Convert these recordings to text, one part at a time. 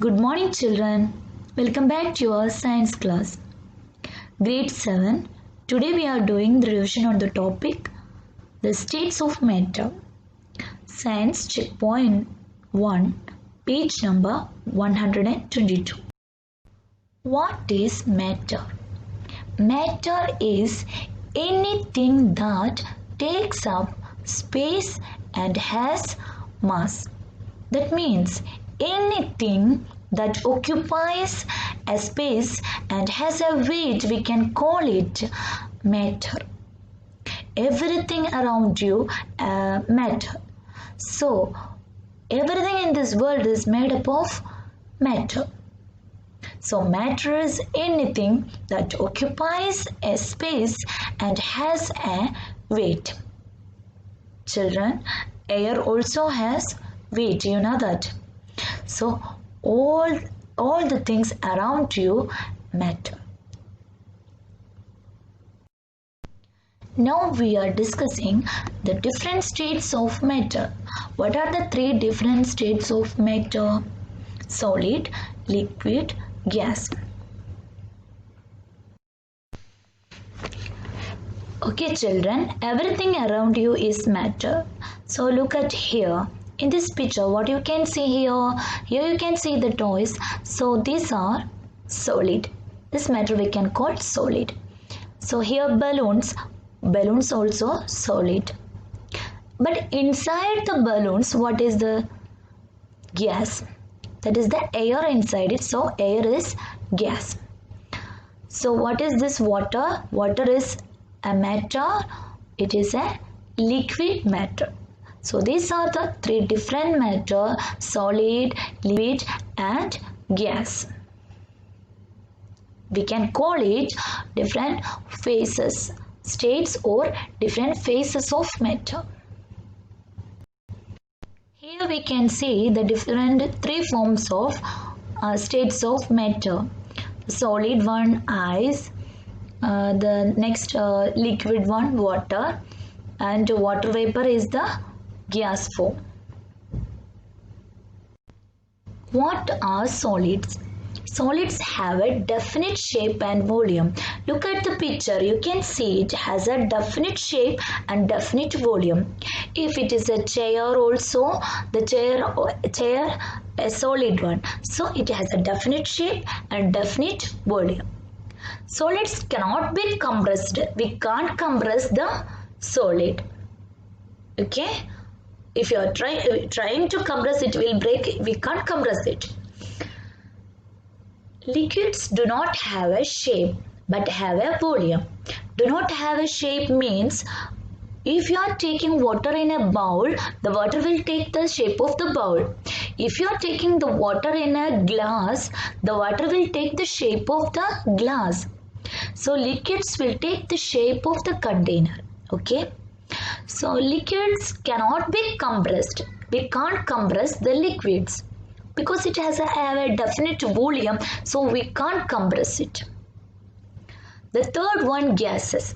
Good morning, children. Welcome back to your science class. Grade 7. Today we are doing the revision on the topic the states of matter. Science checkpoint 1, page number 122. What is matter? Matter is anything that takes up space and has mass. That means anything that occupies a space and has a weight, we can call it matter. Everything around you matter. So everything in this world is made up of matter. So matter is anything that occupies a space and has a weight. Children, air also has weight, you know that. So all the things around you matter. Now we are discussing the different states of matter. What are the three different states of matter? Solid, liquid, gas. Okay children, everything around you is matter. So look at here. In this picture, what you can see here you can see the toys. So these are solid. This matter we can call solid. So here balloons also solid. But inside the balloons, what is the gas? That is the air inside it. So air is gas. So what is this water? Water is a matter. It is a liquid matter. So these are the three different matter: solid, liquid and gas. We can call it different phases, states or different phases of matter. Here we can see the different three forms of states of matter. Solid one, ice, the next liquid one, water, and water vapor is the gas form. What are solids? Solids have a definite shape and volume. Look at the picture. You can see it has a definite shape and definite volume. If it is a chair also, the chair a solid one. So it has a definite shape and definite volume. Solids cannot be compressed. We can't compress the solid. Okay? If you are trying to compress it, will break. We can't compress it. Liquids do not have a shape but have a volume. Do not have a shape means if you are taking water in a bowl, the water will take the shape of the bowl. If you are taking the water in a glass, the water will take the shape of the glass. So liquids will take the shape of the container. Okay. So liquids cannot be compressed. We can't compress the liquids because it has a definite volume, so we can't compress it. The third one, gases.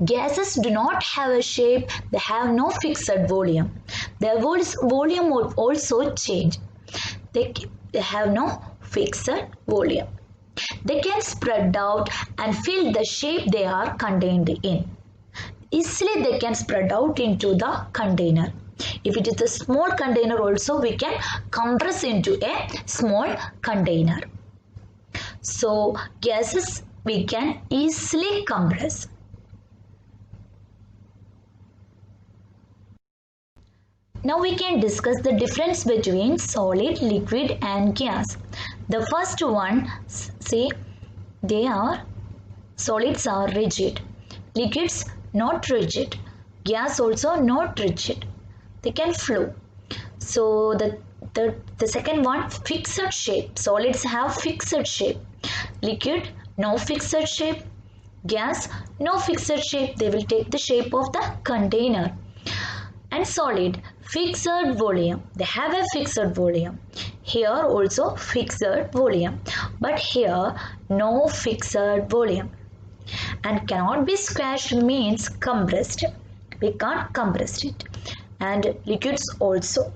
Gases do not have a shape. They have no fixed volume. Their volume will also change. They have no fixed volume. They can spread out and fill the shape they are contained in. Easily they can spread out into the container. If it is a small container also, we can compress into a small container. So gases we can easily compress. Now we can discuss the difference between solid, liquid and gas. The first one, see, solids are rigid. Liquids not rigid. Gas also not rigid. They can flow. So the second one, fixed shape. Solids have fixed shape. Liquid no fixed shape. Gas no fixed shape. They will take the shape of the container. And solid, fixed volume. They have a fixed volume. Here also fixed volume. But here no fixed volume. And cannot be squashed means compressed. We can't compress it. And liquids also.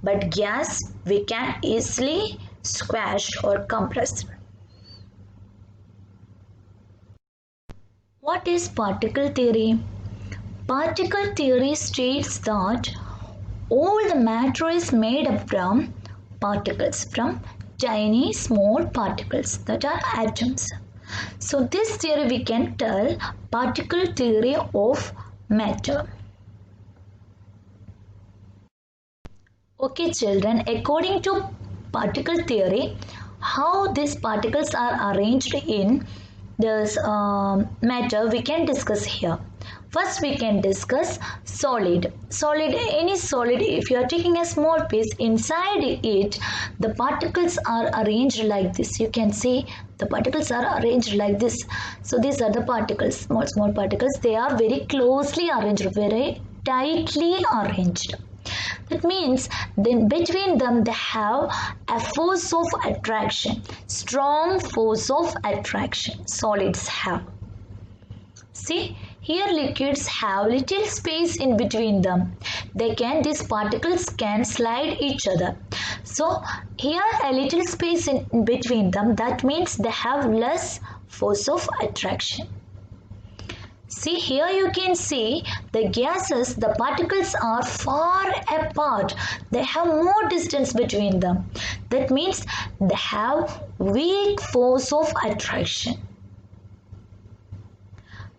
But gas we can easily squashed or compressed. What is particle theory? Particle theory states that all the matter is made up from particles, from tiny small particles that are atoms. So this theory we can tell particle theory of matter. Okay children, according to particle theory, how these particles are arranged in this matter we can discuss here. First we can discuss solid. Any solid, if you are taking a small piece, inside it the particles are arranged like this. You can see the particles are arranged like this. So these are the particles, small particles. They are very closely arranged, very tightly arranged. That means then between them they have a force of attraction, strong force of attraction. Solids have. See, here liquids have little space in between them. These particles can slide each other. So here a little space in between them. That means they have less force of attraction. See, here you can see the gases, the particles are far apart. They have more distance between them. That means they have weak force of attraction.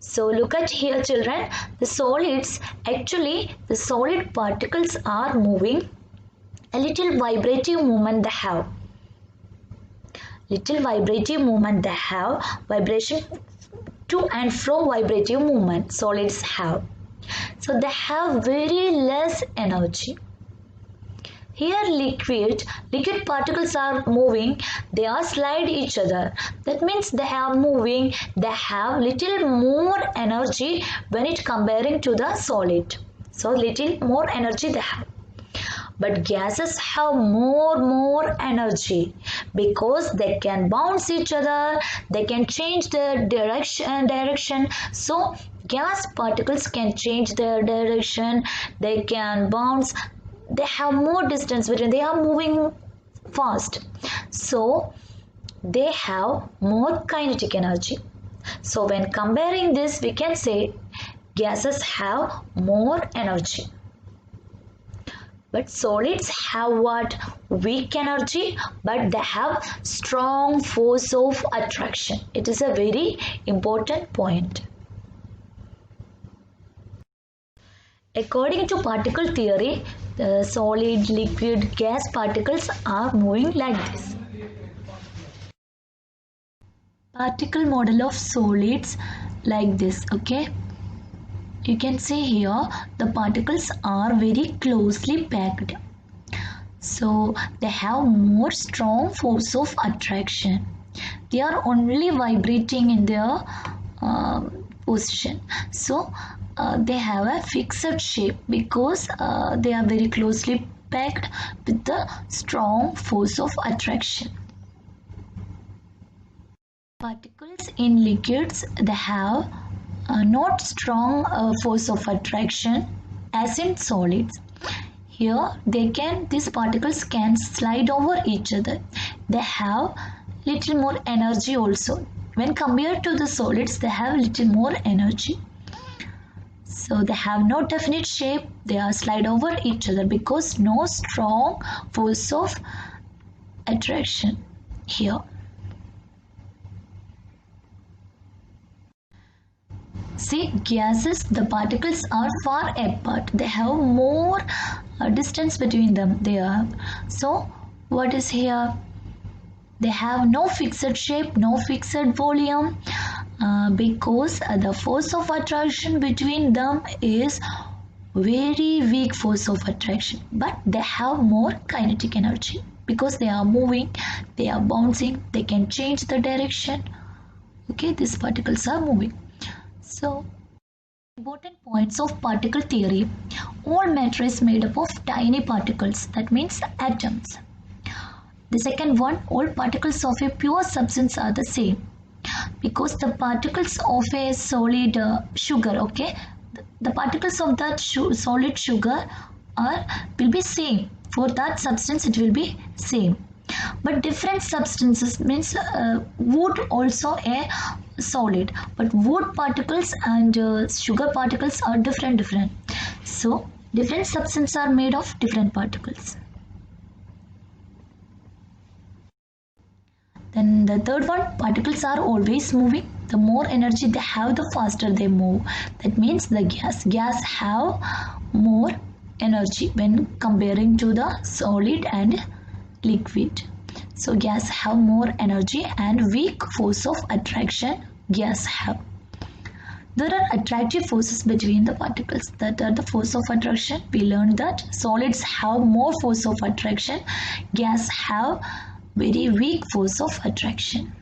So look at here children, the solids, actually the solid particles are moving. A little vibrative movement they have. Little vibrative movement they have. Vibration to and fro vibrative movement solids have. So they have very less energy. Here liquid particles are moving, they are slide each other. That means they are moving, they have little more energy when it comparing to the solid. So little more energy they have. But gases have more energy because they can bounce each other, they can change their direction. So gas particles can change their direction, they can bounce, they have more distance between, they are moving fast. So they have more kinetic energy. So when comparing this, we can say gases have more energy. But solids have what? Weak energy, but they have strong force of attraction. It is a very important point. According to particle theory, the solid, liquid, gas particles are moving like this. Particle model of solids like this, okay? You can see here the particles are very closely packed. So they have more strong force of attraction. They are only vibrating in their position. So they have a fixed shape because they are very closely packed with the strong force of attraction. Particles in liquids, they have not strong force of attraction as in solids. Here these particles can slide over each other. They have little more energy also. When compared to the solids, they have little more energy. So they have no definite shape. They are slide over each other because no strong force of attraction here. See, gases, the particles are far apart. They have more distance between them. So what is here? They have no fixed shape, no fixed volume because the force of attraction between them is very weak force of attraction. But they have more kinetic energy because they are moving, they are bouncing, they can change the direction. Okay, these particles are moving. So, important points of particle theory. All matter is made up of tiny particles, that means atoms. The second one, all particles of a pure substance are the same because the particles of a solid sugar, okay, the particles of that solid sugar will be same. For that substance it will be same. But different substances means wood also a solid, but wood particles and sugar particles are different. So different substances are made of different particles. Then the third one, particles are always moving. The more energy they have, the faster they move. That means the gas have more energy when comparing to the solid and liquid. So gas have more energy and weak force of attraction gas have. There are attractive forces between the particles. That are the force of attraction. We learned that solids have more force of attraction. Gas have very weak force of attraction.